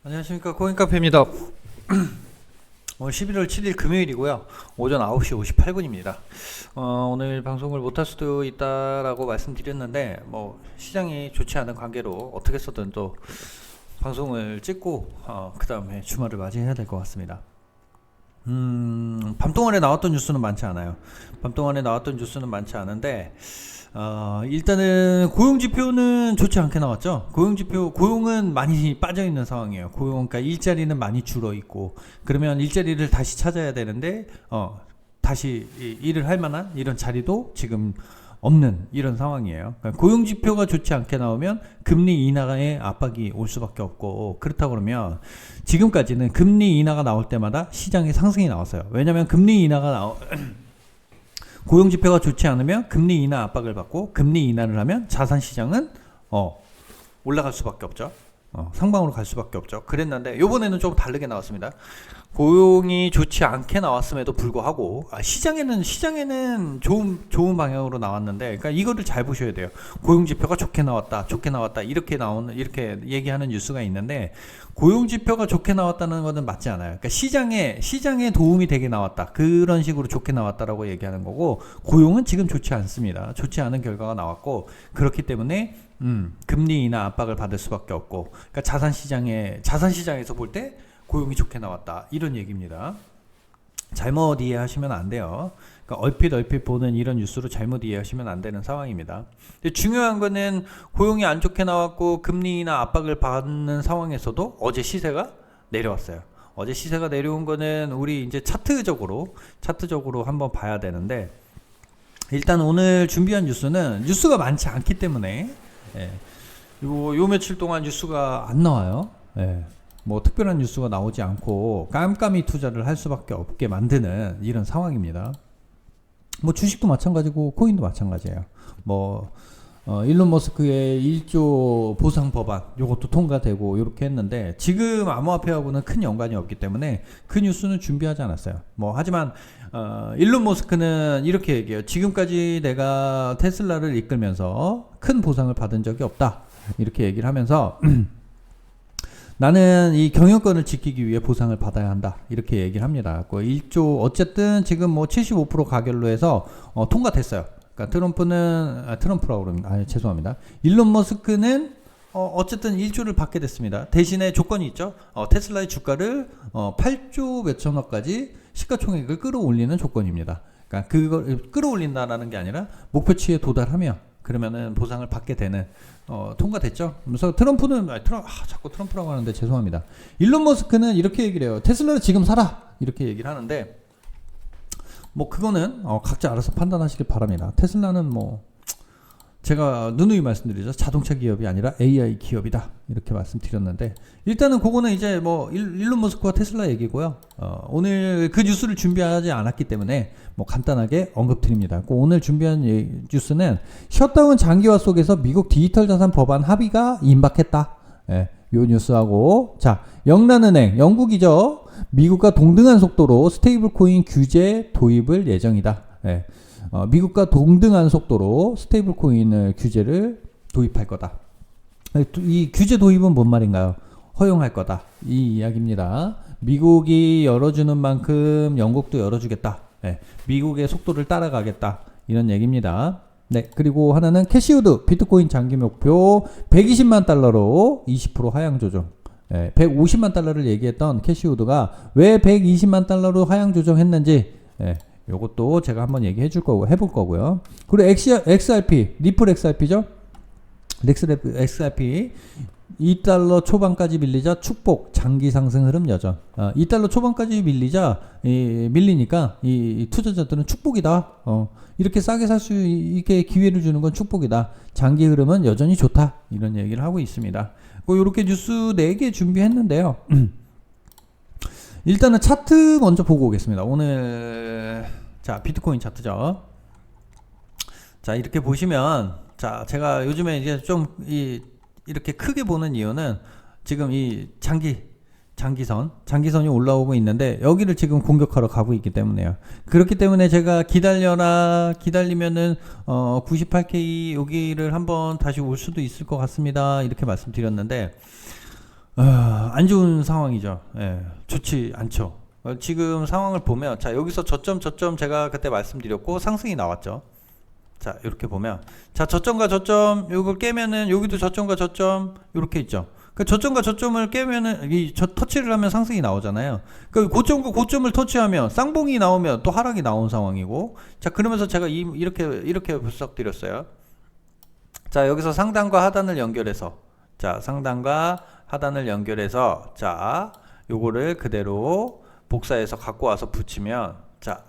안녕하십니까, 코인카페입니다. 오늘 11월 7일 금요일이고요. 오전 9시 58분입니다. 오늘 방송을 못할 수도 있다라고 말씀드렸는데 시장이 좋지 않은 관계로 어떻게 해서든 또 방송을 찍고 그 다음에 주말을 맞이해야 될 것 같습니다. 밤동안에 나왔던 뉴스는 많지 않아요. 밤동안에 나왔던 뉴스는 많지 않은데 일단은 고용지표는 좋지 않게 나왔죠. 고용은 많이 빠져있는 상황이에요. 그러니까 일자리는 많이 줄어있고, 그러면 일자리를 다시 찾아야 되는데, 다시 일을 할 만한 이런 자리도 지금 없는 이런 상황이에요. 그러니까 고용지표가 좋지 않게 나오면 금리 인하의 압박이 올 수밖에 없고, 그렇다 그러면 지금까지는 금리 인하가 나올 때마다 시장에 상승이 나왔어요. 왜냐면 금리 인하가 고용지표가 좋지 않으면 금리 인하 압박을 받고, 금리 인하를 하면 자산시장은 올라갈 수밖에 없죠. 상방으로 갈 수밖에 없죠. 그랬는데 이번에는 좀 다르게 나왔습니다. 고용이 좋지 않게 나왔음에도 불구하고 시장에는 좋은 방향으로 나왔는데, 그러니까 이거를 잘 보셔야 돼요. 고용지표가 좋게 나왔다 이렇게 얘기하는 뉴스가 있는데, 고용지표가 좋게 나왔다는 것은 맞지 않아요. 그러니까 시장에 도움이 되게 나왔다, 그런 식으로 좋게 나왔다라고 얘기하는 거고, 고용은 지금 좋지 않습니다. 좋지 않은 결과가 나왔고, 그렇기 때문에 금리 인하 압박을 받을 수밖에 없고, 그러니까 자산시장에서 볼 때 고용이 좋게 나왔다, 이런 얘기입니다. 잘못 이해하시면 안 돼요. 그러니까 얼핏 보는 이런 뉴스로 잘못 이해하시면 안 되는 상황입니다. 근데 중요한 거는 고용이 안 좋게 나왔고 금리 인하 압박을 받는 상황에서도 어제 시세가 내려왔어요. 어제 시세가 내려온 거는 우리 이제 차트적으로 한번 봐야 되는데, 일단 오늘 준비한 뉴스가 많지 않기 때문에 요 며칠 동안 뉴스가 안 나와요. 특별한 뉴스가 나오지 않고 깜깜이 투자를 할 수밖에 없게 만드는 이런 상황입니다. 주식도 마찬가지고 코인도 마찬가지예요. 일론 머스크의 1조 보상 법안 요것도 통과되고 이렇게 했는데, 지금 암호화폐하고는 큰 연관이 없기 때문에 그 뉴스는 준비하지 않았어요. 하지만 일론 머스크는 이렇게 얘기해요. 지금까지 내가 테슬라를 이끌면서 큰 보상을 받은 적이 없다, 이렇게 얘기를 하면서 나는 이 경영권을 지키기 위해 보상을 받아야 한다, 이렇게 얘기를 합니다. 1조 어쨌든 지금 75% 가결로 해서 통과됐어요. 그러니까 트럼프라고 그럽니다. 죄송합니다. 일론 머스크는 어쨌든 1조를 받게 됐습니다. 대신에 조건이 있죠. 테슬라의 주가를 8조 몇천억까지 시가총액을 끌어올리는 조건입니다. 그러니까 그걸 끌어올린다라는 게 아니라 목표치에 도달하면 그러면은 보상을 받게 되는, 통과됐죠. 그래서 트럼프는 자꾸 트럼프라고 하는데 죄송합니다. 일론 머스크는 이렇게 얘기를 해요. 테슬라를 지금 사라, 이렇게 얘기를 하는데, 그거는 각자 알아서 판단하시길 바랍니다. 테슬라는 제가 누누이 말씀드리죠. 자동차 기업이 아니라 AI 기업이다, 이렇게 말씀드렸는데, 일단은 그거는 이제 일론 머스크와 테슬라 얘기고요. 오늘 그 뉴스를 준비하지 않았기 때문에 간단하게 언급드립니다. 오늘 준비한 뉴스는 셧다운 장기화 속에서 미국 디지털 자산 법안 합의가 임박했다, 요 뉴스하고, 영란은행, 영국이죠. 미국과 동등한 속도로 스테이블 코인 규제 도입을 예정이다. 미국과 동등한 속도로 스테이블 코인을 규제를 도입할 거다. 이 규제 도입은 뭔 말인가요? 허용할 거다, 이 이야기입니다. 미국이 열어주는 만큼 영국도 열어주겠다. 미국의 속도를 따라가겠다, 이런 얘기입니다. 그리고 하나는 캐시우드 비트코인 장기 목표 120만 달러로 20% 하향 조정. 150만 달러를 얘기했던 캐시우드가 왜 120만 달러로 하향 조정했는지, 요것도 제가 한번 얘기해 줄 거고 해볼 거고요. 그리고 XRP, 리플 XRP죠? XRP 2달러 초반까지 밀리자 축복, 장기 상승 흐름 여전. 2달러 초반까지 밀리니까 이 투자자들은 축복이다. 이렇게 싸게 살 수 있게 기회를 주는 건 축복이다. 장기 흐름은 여전히 좋다, 이런 얘기를 하고 있습니다. 이렇게 뉴스 4개 준비했는데요. 일단은 차트 먼저 보고 오겠습니다. 오늘 비트코인 차트죠. 이렇게 보시면, 제가 요즘에 이제 좀 이렇게 크게 보는 이유는 지금 이 장기선이 올라오고 있는데, 여기를 지금 공격하러 가고 있기 때문에요. 그렇기 때문에 제가 기다리면은 98K 여기를 한번 다시 올 수도 있을 것 같습니다, 이렇게 말씀드렸는데, 안 좋은 상황이죠. 예, 좋지 않죠. 지금 상황을 보면, 자, 여기서 저점 제가 그때 말씀드렸고, 상승이 나왔죠. 자, 이렇게 보면, 자, 저점과 저점, 요걸 깨면은, 여기도 저점과 저점, 요렇게 있죠. 그 저점과 저점을 깨면은, 터치를 하면 상승이 나오잖아요. 그 고점과 고점을 터치하면, 쌍봉이 나오면 또 하락이 나온 상황이고, 자, 그러면서 제가 이렇게 분석드렸어요. 자, 여기서 상단과 하단을 연결해서, 자, 상단과 하단을 연결해서, 자, 요거를 그대로 복사해서 갖고 와서 붙이면, 자,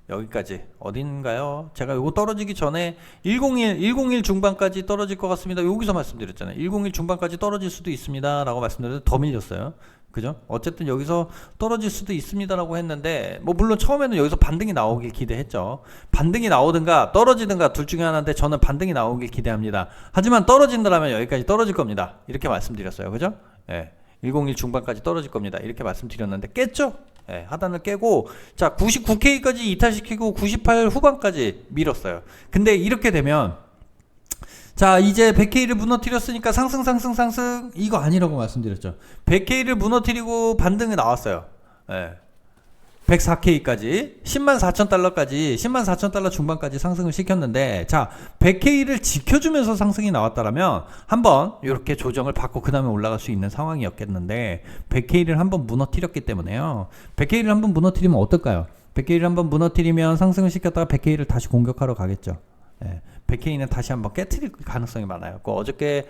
여기까지 어딘가요? 제가 요거 떨어지기 전에 101 중반까지 떨어질 것 같습니다. 여기서 말씀드렸잖아요. 101 중반까지 떨어질 수도 있습니다 라고 말씀드렸는데 더 밀렸어요. 그죠? 어쨌든 여기서 떨어질 수도 있습니다 라고 했는데, 뭐 물론 처음에는 여기서 반등이 나오길 기대했죠. 반등이 나오든가 떨어지든가 둘 중에 하나인데, 저는 반등이 나오길 기대합니다. 하지만 떨어진다면 여기까지 떨어질 겁니다. 이렇게 말씀드렸어요. 그죠? 예. 101 중반까지 떨어질 겁니다. 이렇게 말씀드렸는데 깼죠? 예, 하단을 깨고, 자, 99K까지 이탈시키고 98 후반까지 밀었어요. 근데 이렇게 되면, 자, 이제 100K를 무너뜨렸으니까 상승 이거 아니라고 말씀드렸죠. 100K를 무너뜨리고 반등이 나왔어요. 예. 104K까지 104,000달러까지 104,000달러 중반까지 상승을 시켰는데, 자, 100K를 지켜주면서 상승이 나왔다라면 한번 이렇게 조정을 받고 그 다음에 올라갈 수 있는 상황이었겠는데, 100K를 한번 무너뜨렸기 때문에요. 100K를 한번 무너뜨리면 어떨까요? 100K를 한번 무너뜨리면 상승을 시켰다가 100K를 다시 공격하러 가겠죠. 예, 100K는 다시 한번 깨트릴 가능성이 많아요. 어저께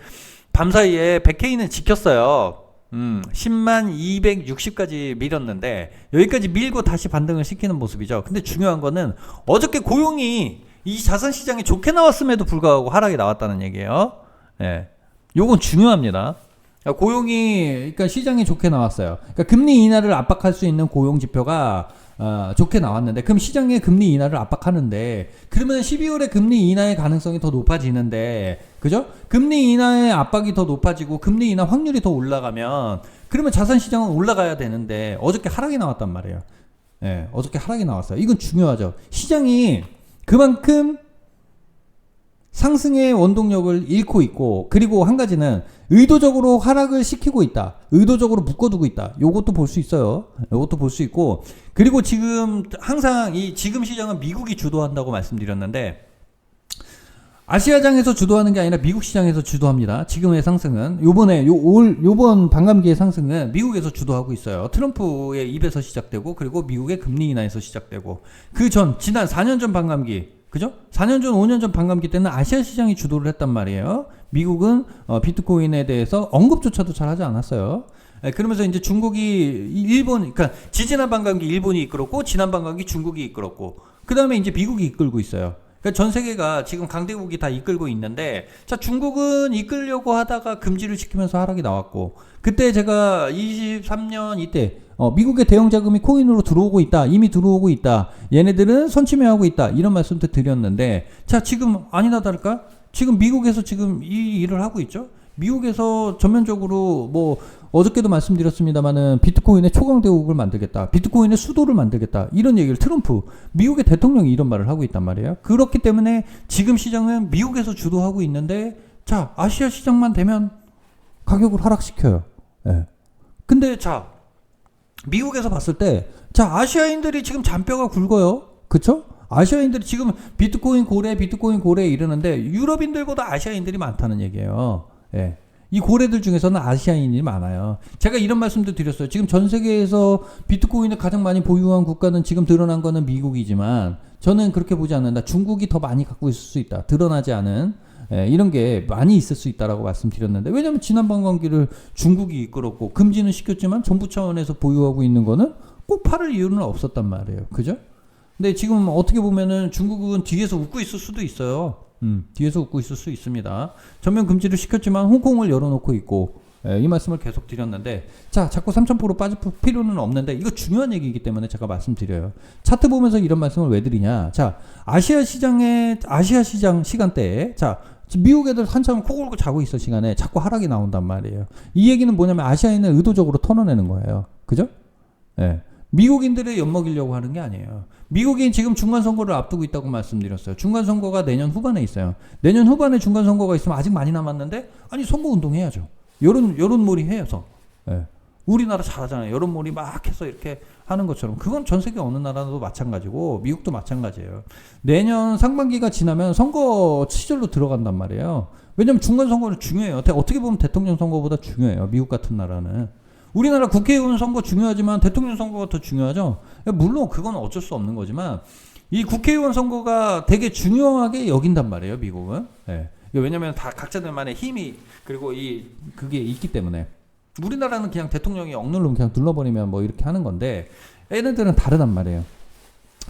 밤사이에 100K는 지켰어요. 10만 260까지 밀었는데 여기까지 밀고 다시 반등을 시키는 모습이죠. 근데 중요한 거는 어저께 고용이 이 자산시장에 좋게 나왔음에도 불구하고 하락이 나왔다는 얘기예요. 예, 요건 중요합니다. 고용이, 그러니까 시장이 좋게 나왔어요. 그러니까 금리 인하를 압박할 수 있는 고용 지표가 좋게 나왔는데, 그럼 시장의 금리 인하를 압박하는데, 그러면 12월에 금리 인하의 가능성이 더 높아지는데, 그죠? 금리 인하의 압박이 더 높아지고 금리 인하 확률이 더 올라가면, 그러면 자산시장은 올라가야 되는데 어저께 하락이 나왔단 말이에요. 예, 어저께 하락이 나왔어요. 이건 중요하죠. 시장이 그만큼 상승의 원동력을 잃고 있고, 그리고 한 가지는 의도적으로 하락을 시키고 있다. 의도적으로 묶어두고 있다. 요것도 볼 수 있어요. 요것도 볼 수 있고, 그리고 지금 항상 지금 시장은 미국이 주도한다고 말씀드렸는데, 아시아장에서 주도하는 게 아니라 미국 시장에서 주도합니다. 지금의 상승은 요번 반감기의 상승은 미국에서 주도하고 있어요. 트럼프의 입에서 시작되고, 그리고 미국의 금리 인하에서 시작되고, 그 전 지난 4년 전 반감기, 그죠? 4년 전, 5년 전 반감기 때는 아시아 시장이 주도를 했단 말이에요. 미국은 비트코인에 대해서 언급조차도 잘 하지 않았어요. 그러면서 이제 중국이 그러니까 지지난 반감기 일본이 이끌었고, 지난 반감기 중국이 이끌었고, 그 다음에 이제 미국이 이끌고 있어요. 그러니까 전 세계가 지금 강대국이 다 이끌고 있는데, 자, 중국은 이끌려고 하다가 금지를 시키면서 하락이 나왔고, 그때 제가 23년 이때 미국의 대형 자금이 코인으로 들어오고 있다. 이미 들어오고 있다. 얘네들은 선침해하고 있다. 이런 말씀도 드렸는데, 자, 지금 아니나 다를까? 지금 미국에서 지금 이 일을 하고 있죠. 미국에서 전면적으로 뭐 어저께도 말씀드렸습니다만은 비트코인의 초강대국을 만들겠다. 비트코인의 수도를 만들겠다. 이런 얘기를 트럼프, 미국의 대통령이 이런 말을 하고 있단 말이에요. 그렇기 때문에 지금 시장은 미국에서 주도하고 있는데, 자, 아시아 시장만 되면 가격을 하락시켜요. 예. 근데 자, 미국에서 봤을 때, 자, 아시아인들이 지금 잔뼈가 굵어요. 그쵸? 아시아인들이 지금 비트코인 고래 이러는데, 유럽인들보다 아시아인들이 많다는 얘기예요. 예. 이 고래들 중에서는 아시아인이 많아요. 제가 이런 말씀도 드렸어요. 지금 전 세계에서 비트코인을 가장 많이 보유한 국가는 지금 드러난 거는 미국이지만, 저는 그렇게 보지 않는다. 중국이 더 많이 갖고 있을 수 있다. 드러나지 않은 이런 게 많이 있을 수 있다라고 말씀드렸는데, 왜냐면 지난 반감기를 중국이 이끌었고 금지는 시켰지만 정부 차원에서 보유하고 있는 거는 꼭 팔을 이유는 없었단 말이에요. 그죠? 근데 지금 어떻게 보면은 중국은 뒤에서 웃고 있을 수도 있어요. 뒤에서 웃고 있을 수 있습니다. 전면 금지를 시켰지만 홍콩을 열어놓고 있고, 이 말씀을 계속 드렸는데, 자, 자꾸 3,000% 빠질 필요는 없는데, 이거 중요한 얘기이기 때문에 제가 말씀드려요. 차트 보면서 이런 말씀을 왜 드리냐. 자, 아시아 시장 시간대에, 자, 미국 애들 한참 코 골고 자고 있을 시간에 자꾸 하락이 나온단 말이에요. 이 얘기는 뭐냐면 아시아인을 의도적으로 털어내는 거예요. 그죠? 예. 미국인들을 엿먹이려고 하는 게 아니에요. 미국이 지금 중간선거를 앞두고 있다고 말씀드렸어요. 중간선거가 내년 후반에 있어요. 내년 후반에 중간선거가 있으면 아직 많이 남았는데, 아니, 선거운동 해야죠. 여론몰이 해서. 예. 우리나라 잘하잖아요. 여론몰이 막 해서 이렇게 하는 것처럼. 그건 전 세계 어느 나라도 마찬가지고 미국도 마찬가지예요. 내년 상반기가 지나면 선거 시절로 들어간단 말이에요. 왜냐면 중간선거는 중요해요. 어떻게 보면 대통령 선거보다 중요해요. 미국 같은 나라는. 우리나라 국회의원 선거 중요하지만 대통령 선거가 더 중요하죠. 물론 그건 어쩔 수 없는 거지만 이 국회의원 선거가 되게 중요하게 여긴단 말이에요. 미국은. 예. 왜냐면 다 각자들만의 힘이 그리고 그게 있기 때문에. 우리나라는 그냥 대통령이 억눌르면 그냥 눌러버리면 뭐 이렇게 하는 건데 얘네들은 다르단 말이에요.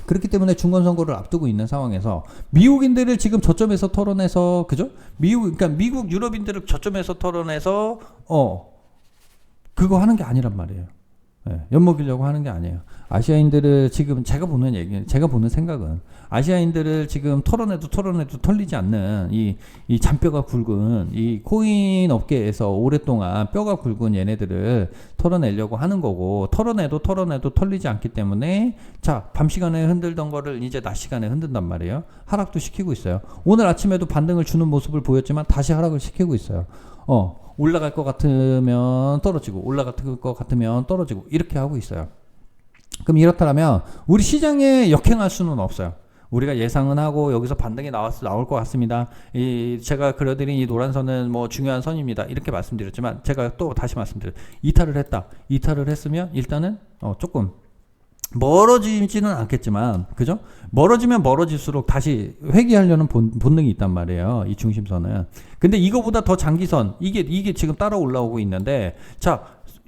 그렇기 때문에 중간선거를 앞두고 있는 상황에서 미국인들을 지금 저점에서 털어내서 그죠? 그러니까 미국 유럽인들을 저점에서 털어내서 그거 하는 게 아니란 말이에요. 예, 엿먹이려고 하는 게 아니에요. 아시아인들을 지금 제가 보는 생각은 아시아인들을 지금 털어내도 털리지 않는 이 잔뼈가 굵은 이 코인 업계에서 오랫동안 뼈가 굵은 얘네들을 털어내려고 하는 거고 털어내도 털리지 않기 때문에 자, 밤 시간에 흔들던 거를 이제 낮 시간에 흔든단 말이에요. 하락도 시키고 있어요. 오늘 아침에도 반등을 주는 모습을 보였지만 다시 하락을 시키고 있어요. 올라갈 것 같으면 떨어지고 올라갈 것 같으면 떨어지고 이렇게 하고 있어요. 그럼 이렇다면 우리 시장에 역행할 수는 없어요. 우리가 예상은 하고 여기서 반등이 나올 것 같습니다. 제가 그려드린 이 노란 선은 뭐 중요한 선입니다. 이렇게 말씀드렸지만 제가 또 다시 말씀드려요. 이탈을 했다. 이탈을 했으면 일단은 조금 멀어지지는 않겠지만 그죠? 멀어지면 멀어질수록 다시 회귀하려는 본능이 있단 말이에요. 이 중심선은. 근데 이거보다 더 장기선 이게 지금 따라 올라오고 있는데 자,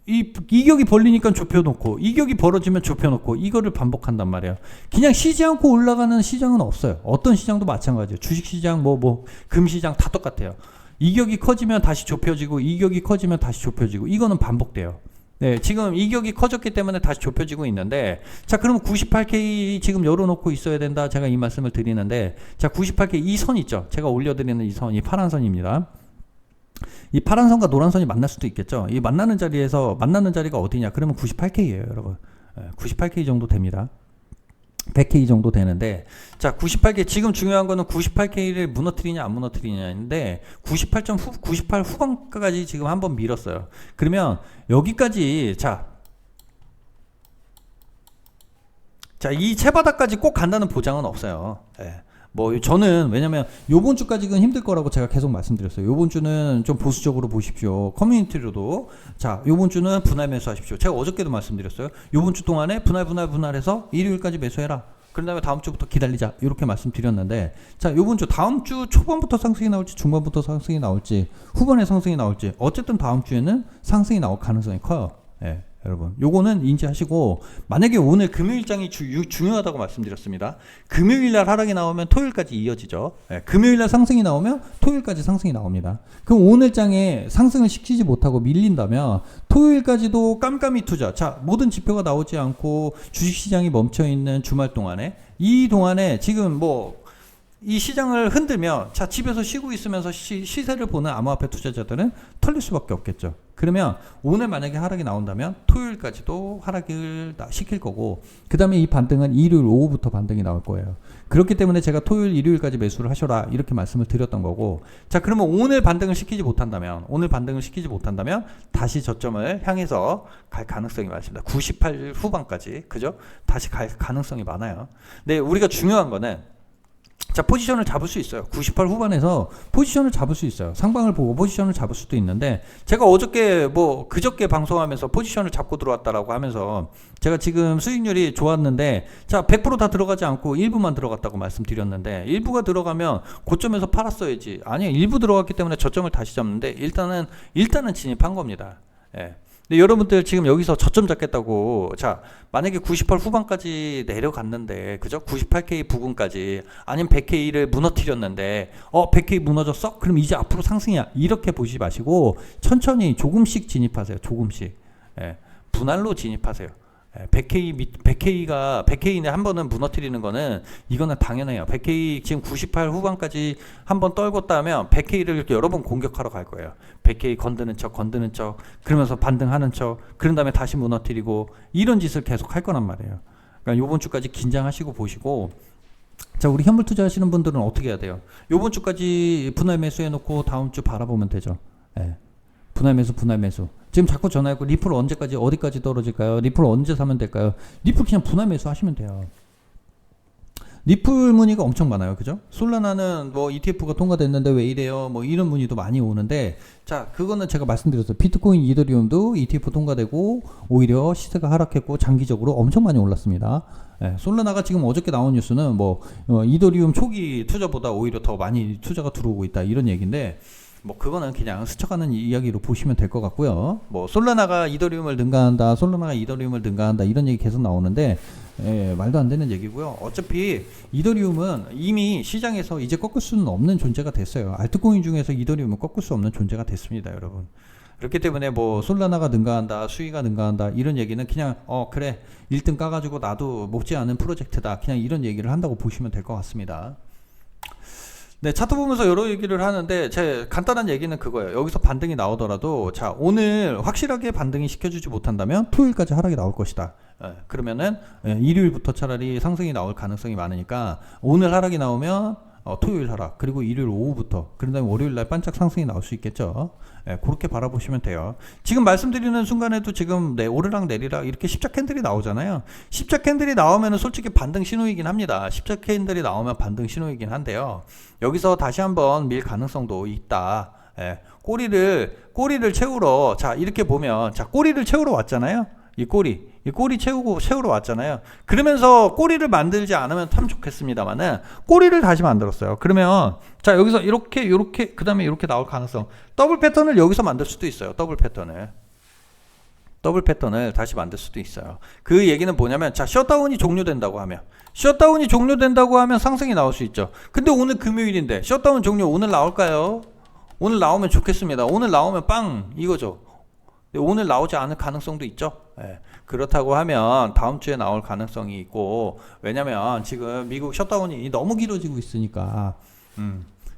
이격이 벌리니까 좁혀놓고 이격이 벌어지면 좁혀놓고 이거를 반복한단 말이에요. 그냥 쉬지 않고 올라가는 시장은 없어요. 어떤 시장도 마찬가지예요. 주식시장 금시장 다 똑같아요. 이격이 커지면 다시 좁혀지고 이격이 커지면 다시 좁혀지고 이거는 반복돼요. 네, 지금 이격이 커졌기 때문에 다시 좁혀지고 있는데 자, 그러면 98K 지금 열어놓고 있어야 된다. 제가 이 말씀을 드리는데 자, 98K 이 선 있죠. 제가 올려드리는 이 선, 이 파란 선입니다. 이 파란 선과 노란 선이 만날 수도 있겠죠. 이 만나는 자리가 어디냐? 그러면 98K예요, 여러분. 98K 정도 됩니다. 100K 정도 되는데 자, 98K 지금 중요한 거는 98K를 무너뜨리냐 안 무너뜨리냐인데 98 후반까지 지금 한번 밀었어요. 그러면 여기까지 자, 이 채바닥까지 꼭 간다는 보장은 없어요. 예. 저는 왜냐면 요번 주까지는 힘들 거라고 제가 계속 말씀드렸어요. 요번 주는 좀 보수적으로 보십시오. 커뮤니티로도 자, 요번 주는 분할 매수하십시오. 제가 어저께도 말씀드렸어요. 요번 주 동안에 분할해서 일요일까지 매수해라. 그런 다음에 다음 주부터 기다리자. 이렇게 말씀드렸는데 자, 요번 주 다음 주 초반부터 상승이 나올지 중반부터 상승이 나올지 후반에 상승이 나올지 어쨌든 다음 주에는 상승이 나올 가능성이 커요. 예. 여러분 요거는 인지하시고 만약에 오늘 금요일장이 중요하다고 말씀드렸습니다. 금요일날 하락이 나오면 토요일까지 이어지죠. 네, 금요일날 상승이 나오면 토요일까지 상승이 나옵니다. 그럼 오늘장에 상승을 시키지 못하고 밀린다면 토요일까지도 깜깜이 투자 자, 모든 지표가 나오지 않고 주식시장이 멈춰있는 주말 동안에 이 동안에 지금 이 시장을 흔들면 자, 집에서 쉬고 있으면서 시세를 보는 암호화폐 투자자들은 털릴 수밖에 없겠죠. 그러면 오늘 만약에 하락이 나온다면 토요일까지도 하락을 시킬 거고 그 다음에 이 반등은 일요일 오후부터 반등이 나올 거예요. 그렇기 때문에 제가 토요일 일요일까지 매수를 하셔라 이렇게 말씀을 드렸던 거고 자, 그러면 오늘 반등을 시키지 못한다면 다시 저점을 향해서 갈 가능성이 많습니다. 98 후반까지 그죠? 다시 갈 가능성이 많아요. 근데 우리가 중요한 거는 자, 포지션을 잡을 수 있어요. 98 후반에서 포지션을 잡을 수 있어요. 상방을 보고 포지션을 잡을 수도 있는데 제가 그저께 방송하면서 포지션을 잡고 들어왔다라고 하면서 제가 지금 수익률이 좋았는데 자, 100% 다 들어가지 않고 일부만 들어갔다고 말씀드렸는데 일부가 들어가면 고점에서 팔았어야지. 아니요, 일부 들어갔기 때문에 저점을 다시 잡는데 일단은 진입한 겁니다. 예. 근데 여러분들 지금 여기서 저점 잡겠다고 자, 만약에 98 후반까지 내려갔는데 그죠? 98K 부근까지 아니면 100K를 무너뜨렸는데 100K 무너졌어? 그럼 이제 앞으로 상승이야. 이렇게 보시지 마시고 천천히 조금씩 진입하세요. 조금씩. 예, 분할로 진입하세요. 100K에 한 번은 무너뜨리는 거는 이거는 당연해요. 100K 지금 98 후반까지 한번 떨궜다면 100K를 이렇게 여러 번 공격하러 갈 거예요. 100K 건드는 척 그러면서 반등하는 척 그런 다음에 다시 무너뜨리고 이런 짓을 계속 할 거란 말이에요. 그러니까 요번 주까지 긴장하시고 보시고 자, 우리 현물 투자하시는 분들은 어떻게 해야 돼요? 요번 주까지 분할 매수해 놓고 다음 주 바라보면 되죠. 분할 매수 지금 자꾸 전화했고 리플 언제까지 어디까지 떨어질까요? 리플 언제 사면 될까요? 리플 그냥 분할 매수하시면 돼요. 리플 문의가 엄청 많아요. 그죠? 솔라나는 뭐 ETF가 통과됐는데 왜 이래요? 뭐 이런 문의도 많이 오는데, 자, 그거는 제가 말씀드렸어요. 비트코인, 이더리움도 ETF 통과되고 오히려 시세가 하락했고 장기적으로 엄청 많이 올랐습니다. 예, 솔라나가 지금 어저께 나온 뉴스는 뭐 이더리움 초기 투자보다 오히려 더 많이 투자가 들어오고 있다 이런 얘기인데, 뭐 그거는 그냥 스쳐가는 이야기로 보시면 될 것 같고요. 뭐 솔라나가 이더리움을 능가한다, 솔라나가 이더리움을 능가한다 이런 얘기 계속 나오는데, 예, 말도 안 되는 얘기고요. 어차피 이더리움은 이미 시장에서 이제 꺾을 수는 없는 존재가 됐어요. 알트코인 중에서 이더리움은 꺾을 수 없는 존재가 됐습니다, 여러분. 그렇기 때문에 뭐 솔라나가 능가한다, 수위가 능가한다 이런 얘기는 그냥 그래 1등 까가지고 나도 못지않은 프로젝트다, 그냥 이런 얘기를 한다고 보시면 될 것 같습니다. 네, 차트 보면서 여러 얘기를 하는데 제 간단한 얘기는 그거예요. 여기서 반등이 나오더라도, 자, 오늘 확실하게 반등이 시켜주지 못한다면 토요일까지 하락이 나올 것이다. 그러면은 일요일부터 차라리 상승이 나올 가능성이 많으니까, 오늘 하락이 나오면 토요일 하락, 그리고 일요일 오후부터, 그런 다음에 월요일날 반짝 상승이 나올 수 있겠죠. 그렇게 바라보시면 돼요. 지금 말씀드리는 순간에도 지금 오르락 내리락 이렇게 십자 캔들이 나오잖아요. 십자 캔들이 나오면 솔직히 반등 신호이긴 합니다. 십자 캔들이 나오면 반등 신호이긴 한데요. 여기서 다시 한번 밀 가능성도 있다. 꼬리를 채우러, 자, 이렇게 보면, 자, 꼬리를 채우러 왔잖아요. 이 꼬리 채우러 왔잖아요. 그러면서 꼬리를 만들지 않으면 참 좋겠습니다만은 꼬리를 다시 만들었어요. 그러면 자, 여기서 이렇게 그 다음에 이렇게 나올 가능성, 더블 패턴을 여기서 만들 수도 있어요. 더블 패턴을 다시 만들 수도 있어요. 그 얘기는 뭐냐면, 자, 셧다운이 종료된다고 하면 상승이 나올 수 있죠. 근데 오늘 금요일인데 셧다운 종료 오늘 나올까요? 오늘 나오면 좋겠습니다. 오늘 나오면 빵 이거죠. 오늘 나오지 않을 가능성도 있죠. 그렇다고 하면 다음 주에 나올 가능성이 있고, 왜냐면 지금 미국 셧다운이 너무 길어지고 있으니까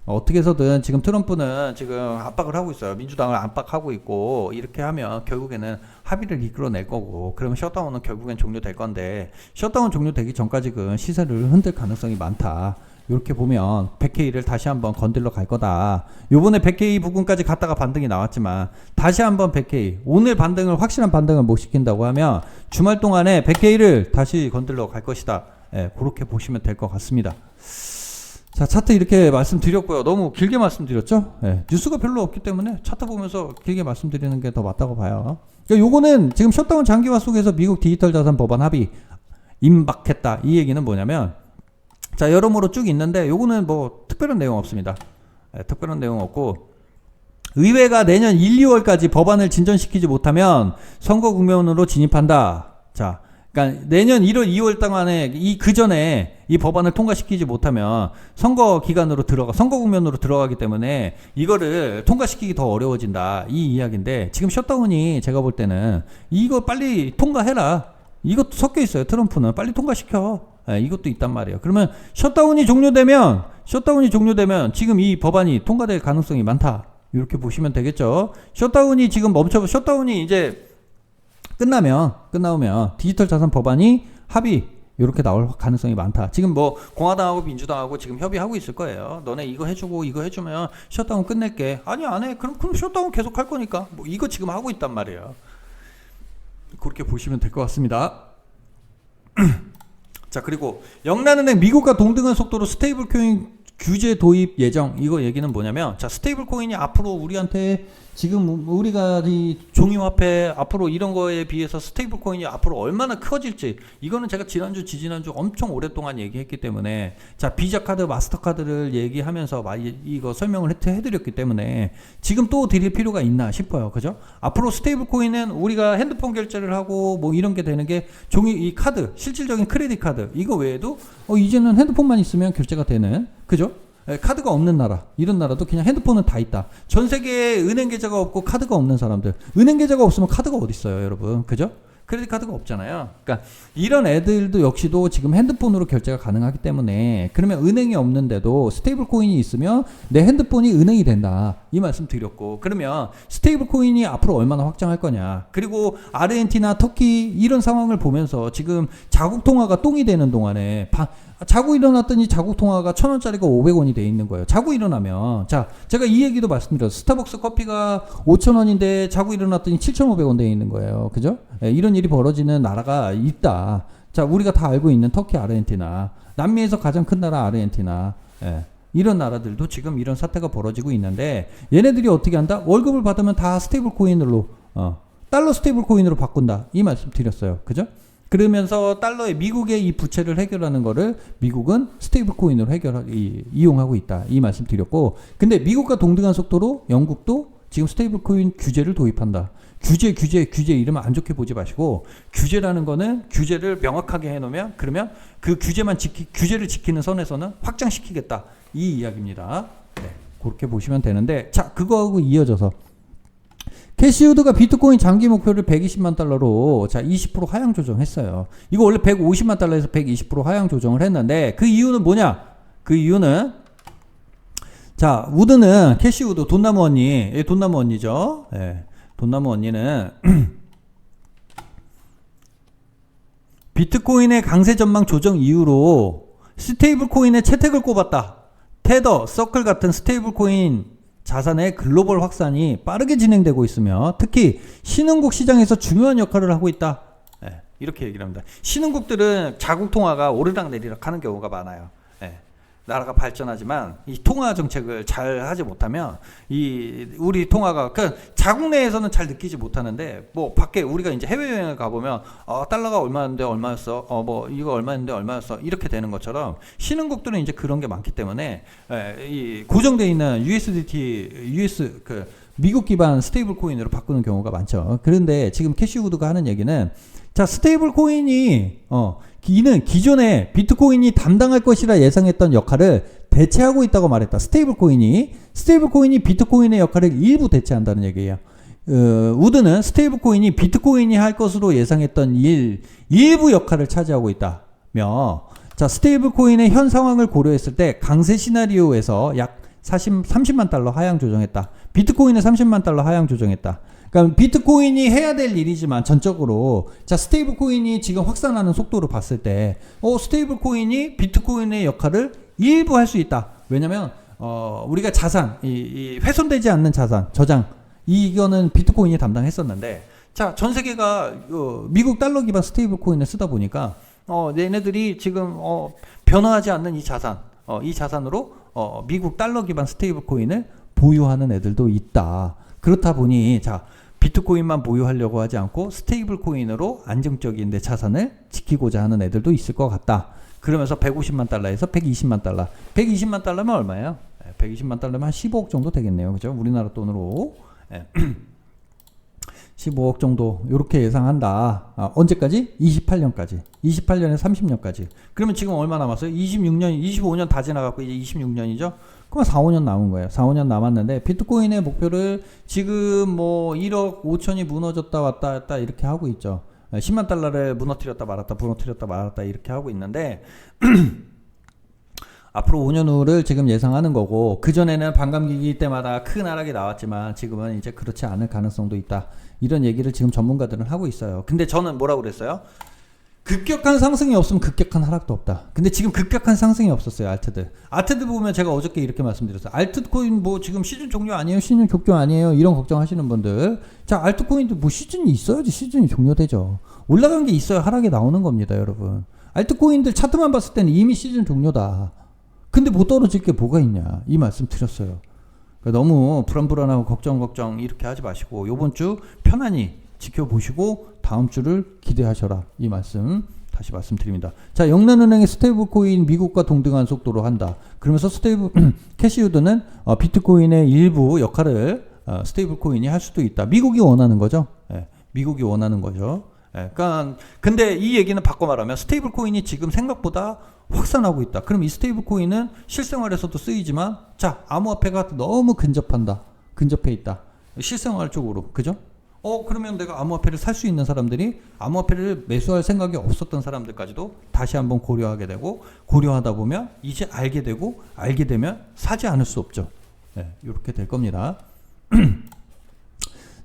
어떻게 해서든 지금 트럼프는 지금 압박을 하고 있어요. 민주당을 압박하고 있고, 이렇게 하면 결국에는 합의를 이끌어낼 거고, 그러면 셧다운은 결국엔 종료될 건데, 셧다운 종료되기 전까지는 시세를 흔들 가능성이 많다. 이렇게 보면 100K를 다시 한번 건들러 갈 거다. 요번에 100K 부근까지 갔다가 반등이 나왔지만 다시 한번 100K, 오늘 확실한 반등을 못 시킨다고 하면 주말 동안에 100K를 다시 건들러 갈 것이다. 그렇게 보시면 될 것 같습니다. 자, 차트 이렇게 말씀드렸고요. 너무 길게 말씀드렸죠? 뉴스가 별로 없기 때문에 차트 보면서 길게 말씀드리는 게 더 맞다고 봐요. 그러니까 요거는 지금 셧다운 장기화 속에서 미국 디지털 자산 법안 합의 임박했다, 이 얘기는 뭐냐면, 자, 여러모로 쭉 있는데 요거는 뭐 특별한 내용 없습니다. 특별한 내용 없고, 의회가 내년 1, 2월까지 법안을 진전시키지 못하면 선거 국면으로 진입한다. 자, 그러니까 내년 1월, 2월 동안에 그 전에 이 법안을 통과시키지 못하면 선거 국면으로 들어가기 때문에 이거를 통과시키기 더 어려워진다, 이 이야기인데, 지금 셧다운이 제가 볼 때는 이거 빨리 통과해라. 이것도 섞여 있어요. 트럼프는 빨리 통과시켜. 이것도 있단 말이에요. 그러면 셧다운이 종료되면 지금 이 법안이 통과될 가능성이 많다, 이렇게 보시면 되겠죠. 셧다운이 이제 끝나오면 디지털 자산 법안이 합의 이렇게 나올 가능성이 많다. 지금 뭐 공화당하고 민주당하고 지금 협의하고 있을 거예요. 너네 이거 해주고 이거 해주면 셧다운 끝낼게. 아니, 안 해. 그럼 셧다운 계속 할 거니까. 뭐 이거 지금 하고 있단 말이에요. 그렇게 보시면 될 것 같습니다. 자, 그리고 영란은행 미국과 동등한 속도로 스테이블 코인 규제 도입 예정. 이거 얘기는 뭐냐면, 자, 스테이블 코인이 앞으로 우리한테 지금 우리가 이 종이화폐 앞으로 이런 거에 비해서 스테이블 코인이 앞으로 얼마나 커질지, 이거는 제가 지지난주 엄청 오랫동안 얘기했기 때문에, 자, 비자 카드, 마스터카드를 얘기하면서 이거 설명을 해드렸기 때문에 지금 또 드릴 필요가 있나 싶어요. 그죠? 앞으로 스테이블 코인은 우리가 핸드폰 결제를 하고 뭐 이런 게 되는 게 이 카드, 실질적인 크레딧 카드, 이거 외에도 이제는 핸드폰만 있으면 결제가 되는, 그죠? 카드가 없는 나라, 이런 나라도 그냥 핸드폰은 다 있다. 전 세계에 은행 계좌가 없고 카드가 없는 사람들, 은행 계좌가 없으면 카드가 어디 있어요, 여러분? 그죠? 크레딧 카드가 없잖아요. 그러니까 이런 애들도 역시도 지금 핸드폰으로 결제가 가능하기 때문에 그러면 은행이 없는데도 스테이블 코인이 있으면 내 핸드폰이 은행이 된다. 이 말씀 드렸고 그러면 스테이블 코인이 앞으로 얼마나 확장할 거냐. 그리고 아르헨티나, 터키 이런 상황을 보면서 지금 자국 통화가 똥이 되는 동안에 자고 일어났더니 자국 통화가 1,000원짜리가 500원이 돼 있는 거예요. 자고 일어나면 자 제가 이 얘기도 말씀드렸어요. 스타벅스 커피가 5,000원인데 자고 일어났더니 7,500원 돼 있는 거예요. 그죠? 예, 이런 일이 벌어지는 나라가 있다. 자 우리가 다 알고 있는 터키, 아르헨티나, 남미에서 가장 큰 나라 아르헨티나, 예, 이런 나라들도 지금 이런 사태가 벌어지고 있는데 얘네들이 어떻게 한다? 월급을 받으면 다 스테이블 코인으로 달러 스테이블 코인으로 바꾼다. 이 말씀 드렸어요. 그죠? 그러면서 달러의 미국의 이 부채를 해결하는 거를 미국은 스테이블 코인으로 이용하고 있다. 이 말씀 드렸고 근데 미국과 동등한 속도로 영국도 지금 스테이블 코인 규제를 도입한다. 규제 이러면 안 좋게 보지 마시고 규제라는 거는 규제를 명확하게 해놓으면 그러면 그 규제를 지키는 선에서는 확장시키겠다. 이 이야기입니다. 네, 그렇게 보시면 되는데 자 그거하고 이어져서 캐시우드가 비트코인 장기 목표를 120만 달러로 자 20% 하향 조정했어요. 이거 원래 150만 달러에서 120% 하향 조정을 했는데 그 이유는 뭐냐? 그 이유는 자 우드는 캐시우드 돈나무 언니죠. 예, 돈나무 언니는 비트코인의 강세 전망 조정 이후로 스테이블 코인의 채택을 꼽았다. 테더, 서클 같은 스테이블 코인 자산의 글로벌 확산이 빠르게 진행되고 있으며 특히 신흥국 시장에서 중요한 역할을 하고 있다. 네, 이렇게 얘기를 합니다. 신흥국들은 자국 통화가 오르락내리락 하는 경우가 많아요. 네, 나라가 발전하지만 이 통화 정책을 잘 하지 못하면 우리 통화가 그러니까 자국 내에서는 잘 느끼지 못하는데 뭐 밖에 우리가 이제 해외여행을 가보면 달러가 얼마였는데 얼마였어 뭐 이거 얼마였는데 얼마였어 이렇게 되는 것처럼 신흥국들은 이제 그런 게 많기 때문에 이 고정되어 있는 US 미국 기반 스테이블 코인으로 바꾸는 경우가 많죠. 그런데 지금 캐시우드가 하는 얘기는 자 스테이블 코인이 이는 기존에 비트코인이 담당할 것이라 예상했던 역할을 대체하고 있다고 말했다. 스테이블 코인이 비트코인의 역할을 일부 대체한다는 얘기예요. 우드는 스테이블 코인이 비트코인이 할 것으로 예상했던 일부 역할을 차지하고 있다며 자 스테이블 코인의 현 상황을 고려했을 때 강세 시나리오에서 약 30만 달러 하향 조정했다. 비트코인에 30만 달러 하향 조정했다. 그러니까 비트코인이 해야 될 일이지만 전적으로 자 스테이블 코인이 지금 확산하는 속도를 봤을 때 스테이블 코인이 비트코인의 역할을 일부 할 수 있다. 왜냐면 우리가 자산 이 훼손되지 않는 자산 저장 이거는 비트코인이 담당했었는데 자 전 세계가 미국 달러 기반 스테이블 코인을 쓰다 보니까 얘네들이 지금 변화하지 않는 이 자산으로 미국 달러 기반 스테이블 코인을 보유하는 애들도 있다. 그렇다 보니 자 비트코인만 보유하려고 하지 않고 스테이블 코인으로 안정적인 내 자산을 지키고자 하는 애들도 있을 것 같다. 그러면서 150만 달러에서 120만 달러. 120만 달러면 얼마예요? 120만 달러면 한 15억 정도 되겠네요. 그죠? 우리나라 돈으로 15억 정도 이렇게 예상한다. 언제까지? 28년까지. 28년에 30년까지. 그러면 지금 얼마 남았어요? 26년, 25년 다 지나갔고 이제 26년이죠? 그럼 4, 5년 남은 거예요. 4, 5년 남았는데 비트코인의 목표를 지금 뭐 1억 5천이 무너졌다 왔다 갔다 이렇게 하고 있죠. 10만 달러를 무너뜨렸다 말았다 이렇게 하고 있는데 앞으로 5년 후를 지금 예상하는 거고 그전에는 반감기기 때마다 큰 하락이 나왔지만 지금은 이제 그렇지 않을 가능성도 있다. 이런 얘기를 지금 전문가들은 하고 있어요. 근데 저는 뭐라고 그랬어요? 급격한 상승이 없으면 급격한 하락도 없다. 근데 지금 급격한 상승이 없었어요. 알트들 보면 제가 어저께 이렇게 말씀드렸어요. 알트코인 뭐 지금 시즌 종료 아니에요? 시즌 격조 아니에요? 이런 걱정하시는 분들 자 알트코인도 뭐 시즌이 있어야지 시즌이 종료되죠. 올라간 게 있어야 하락이 나오는 겁니다. 여러분 알트코인들 차트만 봤을 때는 이미 시즌 종료다. 근데 못 떨어질 게 뭐가 있냐 이 말씀 드렸어요. 그러니까 너무 불안하고 걱정 이렇게 하지 마시고 요번 주 편안히 지켜보시고 다음 주를 기대하셔라 이 말씀 다시 말씀드립니다. 자 영란은행의 스테이블 코인 미국과 동등한 속도로 한다. 그러면서 캐시우드는 비트코인의 일부 역할을 스테이블 코인이 할 수도 있다. 미국이 원하는 거죠. 미국이 원하는 거죠. 그러니까 근데 이 얘기는 바꿔 말하면 스테이블 코인이 지금 생각보다 확산하고 있다. 그럼 이 스테이블 코인은 실생활에서도 쓰이지만 자 암호화폐가 너무 근접해 있다. 실생활 쪽으로 그죠? 그러면 내가 암호화폐를 살 수 있는 사람들이 암호화폐를 매수할 생각이 없었던 사람들까지도 다시 한번 고려하게 되고, 고려하다 보면 이제 알게 되고, 알게 되면 사지 않을 수 없죠. 이렇게 될 겁니다.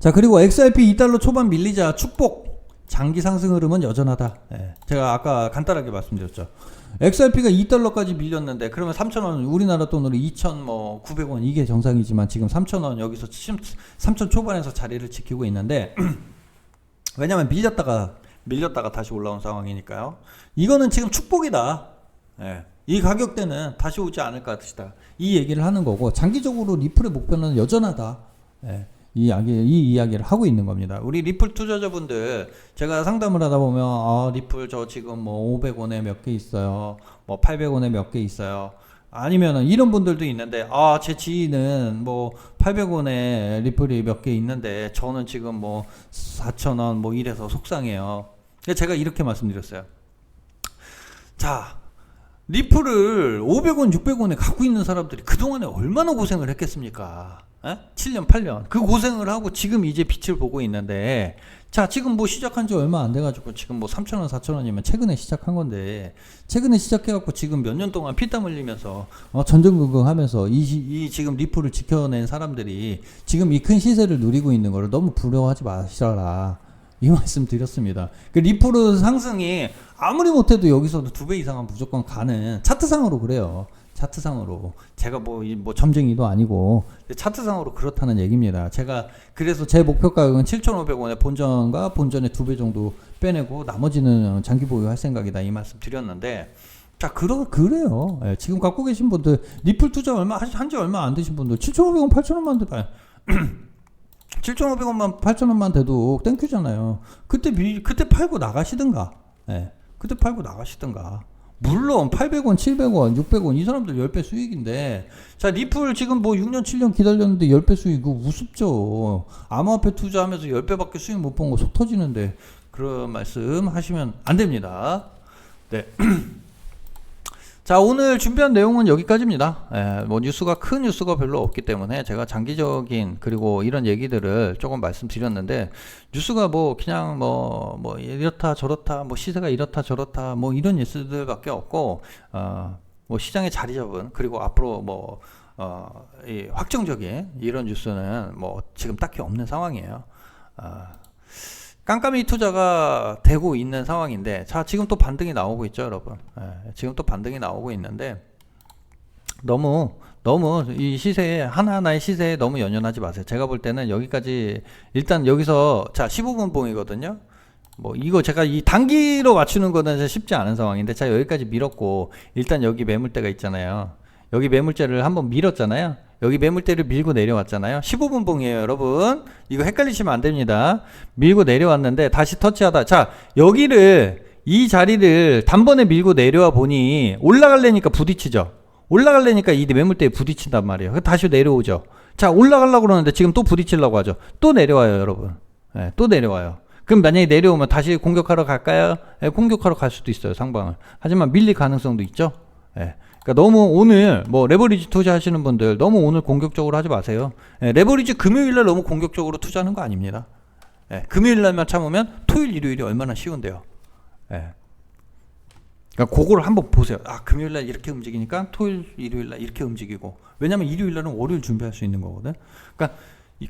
자, 그리고 XRP 2달러 초반 밀리자 축복, 장기 상승 흐름은 여전하다. 제가 아까 간단하게 말씀드렸죠. XRP가 2달러까지 밀렸는데, 그러면 3,000원, 우리나라 돈으로 2,900원, 이게 정상이지만 지금 3,000원 여기서 3,000 초반에서 자리를 지키고 있는데, 왜냐면 밀렸다가 다시 올라온 상황이니까요. 이거는 지금 축복이다. 이 가격대는 다시 오지 않을 것이다. 이 얘기를 하는 거고, 장기적으로 리플의 목표는 여전하다. 이 이야기를 하고 있는 겁니다. 우리 리플 투자자분들, 제가 상담을 하다 보면, 리플 저 지금 뭐 500원에 몇 개 있어요. 뭐 800원에 몇 개 있어요. 아니면은 이런 분들도 있는데, 제 지인은 뭐 800원에 리플이 몇 개 있는데, 저는 지금 뭐 4,000원 뭐 이래서 속상해요. 제가 이렇게 말씀드렸어요. 자, 리플을 500원, 600원에 갖고 있는 사람들이 그동안에 얼마나 고생을 했겠습니까? 7년, 8년. 그 고생을 하고 지금 이제 빛을 보고 있는데, 자, 지금 뭐 시작한 지 얼마 안 돼가지고 지금 뭐 3,000원, 4,000원이면 최근에 시작한 건데, 최근에 시작해갖고 지금 몇 년 동안 피땀 흘리면서, 전전긍긍 하면서 이 지금 리플을 지켜낸 사람들이 지금 이 큰 시세를 누리고 있는 거를 너무 부러워하지 마시라. 이 말씀 드렸습니다. 그 리플 상승이 아무리 못해도 여기서도 2배 이상은 무조건 가는, 차트상으로 그래요. 차트상으로. 제가 뭐 점쟁이도 아니고 차트상으로 그렇다는 얘기입니다. 제가 그래서 제 목표 가격은 7,500원에 본전과 본전의 2배 정도 빼내고 나머지는 장기 보유할 생각이다, 이 말씀 드렸는데, 자, 그래요. 지금 갖고 계신 분들, 리플 투자 한지 얼마 안 되신 분들 7,500원, 8,000원만 돼봐요. 7,500원만 8,000원만 돼도 땡큐잖아요. 그때 팔고 나가시든가. 그때 팔고 나가시든가. 물론 800원, 700원, 600원 이 사람들 10배 수익인데, 자, 리플 지금 뭐 6년, 7년 기다렸는데 10배 수익, 이거 우습죠. 암호화폐 투자하면서 10배밖에 수익 못 본 거 속 터지는데 그런 말씀 하시면 안 됩니다. 네. 자, 오늘 준비한 내용은 여기까지입니다. 뭐 큰 뉴스가 별로 없기 때문에 제가 장기적인, 그리고 이런 얘기들을 조금 말씀드렸는데, 뉴스가 뭐 그냥 뭐 이렇다 저렇다, 뭐 시세가 이렇다 저렇다, 뭐 이런 뉴스들밖에 없고, 뭐 시장에 자리 잡은, 그리고 앞으로 이 확정적인 이런 뉴스는 뭐 지금 딱히 없는 상황이에요. 깜깜이 투자가 되고 있는 상황인데, 자, 지금 또 반등이 나오고 있죠, 여러분. 지금 또 반등이 나오고 있는데, 너무 이 시세에, 하나하나의 시세에 너무 연연하지 마세요. 제가 볼 때는 여기까지, 일단 여기서, 자, 15분 봉이거든요. 뭐 이거 제가 이 단기로 맞추는 거는 쉽지 않은 상황인데, 자, 여기까지 밀었고, 일단 여기 매물대가 있잖아요. 여기 매물대를 한번 밀었잖아요. 여기 매물대를 밀고 내려왔잖아요. 15분 봉이에요, 여러분. 이거 헷갈리시면 안 됩니다. 밀고 내려왔는데 다시 터치하다, 자, 이 자리를 단번에 밀고 내려와 보니 올라가려니까 부딪히죠. 올라가려니까 이 매물대에 부딪힌단 말이에요. 다시 내려오죠. 자, 올라가려고 그러는데 지금 또 부딪히려고 하죠. 또 내려와요, 여러분. 또 내려와요. 그럼 만약에 내려오면 다시 공격하러 갈까요? 공격하러 갈 수도 있어요, 상방을. 하지만 밀릴 가능성도 있죠. 그러니까 너무 오늘 뭐 레버리지 투자하시는 분들 너무 오늘 공격적으로 하지 마세요. 레버리지 금요일날 너무 공격적으로 투자하는 거 아닙니다. 금요일날만 참으면 토요일, 일요일이 얼마나 쉬운데요. 그러니까 그거를 한번 보세요. 금요일날 이렇게 움직이니까 토요일, 일요일날 이렇게 움직이고. 왜냐면 일요일날은 월요일 준비할 수 있는 거거든. 그러니까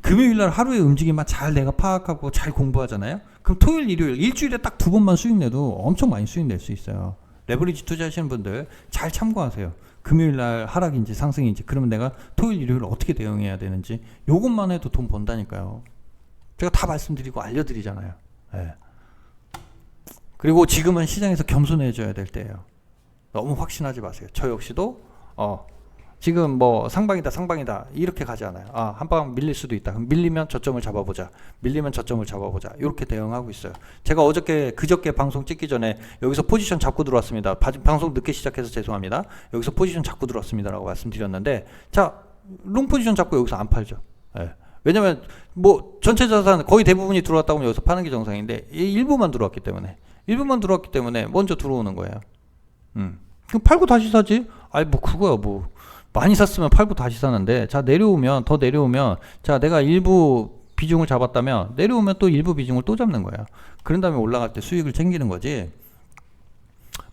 금요일날 하루의 움직임만 잘 내가 파악하고 잘 공부하잖아요. 그럼 토요일, 일요일 일주일에 딱 2번만 수익 내도 엄청 많이 수익 낼 수 있어요. 레버리지 투자하시는 분들 잘 참고하세요. 금요일날 하락인지 상승인지, 그러면 내가 토요일, 일요일 어떻게 대응해야 되는지, 요것만 해도 돈 번다니까요. 제가 다 말씀드리고 알려드리잖아요. 그리고 지금은 시장에서 겸손해져야 될 때예요. 너무 확신하지 마세요. 저 역시도 지금 뭐 상방이다 이렇게 가지 않아요. 한 방 밀릴 수도 있다. 그럼 밀리면 저점을 잡아보자. 이렇게 대응하고 있어요. 제가 그저께 방송 찍기 전에 여기서 포지션 잡고 들어왔습니다. 방송 늦게 시작해서 죄송합니다. 여기서 포지션 잡고 들어왔습니다라고 말씀드렸는데, 자, 롱 포지션 잡고 여기서 안 팔죠. 왜냐면 뭐 전체 자산 거의 대부분이 들어왔다고 하면 여기서 파는 게 정상인데, 일부만 들어왔기 때문에 먼저 들어오는 거예요. 그럼 팔고 다시 사지. 뭐 그거야 뭐. 많이 샀으면 팔고 다시 사는데, 자, 더 내려오면, 자, 내가 일부 비중을 잡았다면 내려오면 또 일부 비중을 또 잡는 거예요. 그런 다음에 올라갈 때 수익을 챙기는 거지.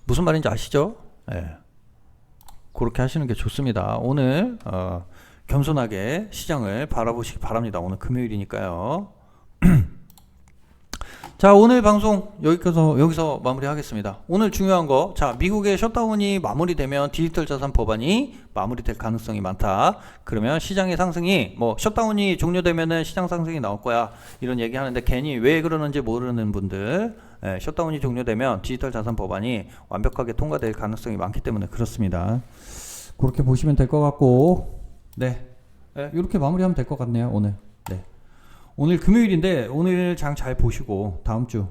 무슨 말인지 아시죠? 예. 그렇게 하시는 게 좋습니다. 오늘 겸손하게 시장을 바라보시기 바랍니다. 오늘 금요일이니까요. 자, 오늘 방송 여기서 마무리하겠습니다. 오늘 중요한 거, 자, 미국의 셧다운이 마무리되면 디지털 자산 법안이 마무리될 가능성이 많다. 그러면 시장의 상승이 뭐 셧다운이 종료되면은 시장 상승이 나올 거야, 이런 얘기 하는데 괜히 왜 그러는지 모르는 분들, 셧다운이 종료되면 디지털 자산 법안이 완벽하게 통과될 가능성이 많기 때문에 그렇습니다. 그렇게 보시면 될 것 같고, 네, 이렇게 마무리하면 될 것 같네요. 오늘. 네. 오늘 금요일인데 오늘 장 잘 보시고 다음 주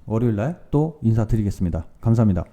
월요일날 또 인사드리겠습니다. 감사합니다.